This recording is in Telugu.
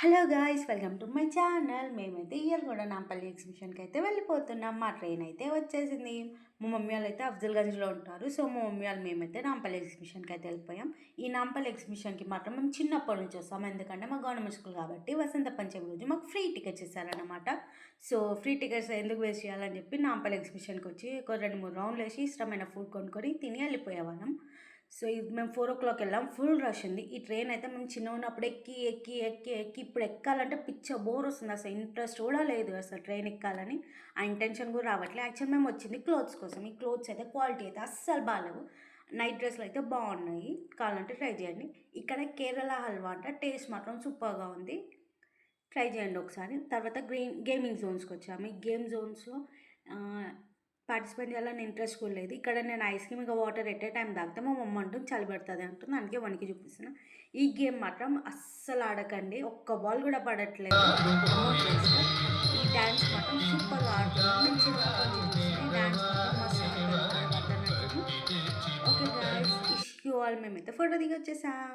Hello guys, welcome to my channel. మేమైతే ఇయర్ కూడా నాంపల్లి ఎగ్జిబిషన్కి అయితే వెళ్ళిపోతున్నాం. మా ట్రైన్ అయితే వచ్చేసింది. మా మమ్మీ వాళ్ళు అయితే అఫ్జల్గంజ్లో ఉంటారు. సో మా మమ్మీ వాళ్ళు మేమైతే నాంపల్లి ఎగ్జిబిషన్కి అయితే వెళ్ళిపోయాం. ఈ నాంపల్లి ఎగ్జిబిషన్కి మాత్రం మేము చిన్నప్పటి నుంచి వస్తాం. ఎందుకంటే మా గవర్నమెంట్ స్కూల్ కాబట్టి వసంత పంచమి రోజు మాకు ఫ్రీ టికెట్స్ ఇస్తారనమాట. సో ఫ్రీ టికెట్స్ ఎందుకు వేస్ట్ చేయాలని చెప్పి నాంపల్లి ఎగ్జిబిషన్కి వచ్చి ఒక 2-3 రౌండ్లు వేసి ఇష్టమైన ఫుడ్ కొనుక్కొని తిని వెళ్ళిపోయేవాళ్ళం. సో ఇది మేము 4 వెళ్ళాం. ఫుల్ రష్ ఉంది. ఈ ట్రైన్ అయితే మేము చిన్నగా ఉన్నప్పుడు ఎక్కి ఎక్కి ఎక్కి ఎక్కి ఇప్పుడు ఎక్కాలంటే పిచ్చ బోర్ వస్తుంది. అసలు ఇంట్రెస్ట్ కూడా లేదు అసలు ట్రైన్ ఎక్కాలని. ఆ ఇంటెన్షన్ కూడా రావట్లేదు. యాక్చువల్ మేము వచ్చింది క్లోత్స్ కోసం. ఈ క్లోత్స్ అయితే క్వాలిటీ అయితే అస్సలు బాగాలేవు. నైట్ డ్రెస్లు అయితే బాగున్నాయి. కావాలంటే ట్రై చేయండి. ఇక్కడ కేరళ హల్వా అంట, టేస్ట్ మాత్రం సూపర్గా ఉంది. ట్రై చేయండి ఒకసారి. తర్వాత గేమింగ్ జోన్స్కి వచ్చాము. ఈ గేమ్ జోన్స్లో పార్టిసిపేట్ చేయాలని ఇంట్రెస్ట్ కూడా లేదు. ఇక్కడ నేను ఐస్ క్రీమ్ ఇంకా వాటర్ ఎట్ ఏ టైం తాగితే మా మమ్మ అంటుంది చలి పెడుతుంది అంటుంది. అందుకే వనికి చూపిస్తున్నా. ఈ గేమ్ మాత్రం అస్సలు ఆడకండి. ఒక్క బాల్ కూడా పడట్లేదు. ఈ డ్యాన్స్ మాత్రం సూపర్గా ఆడుతున్నాను. నేను చిన్నప్పటి నుంచి ఈ డ్యాన్స్ మాత్రం మస్తు ఓకే గాయ్స్, ఇష్యూ ఆల్ మేమైతే ఫోటో దిగి వచ్చేసాం.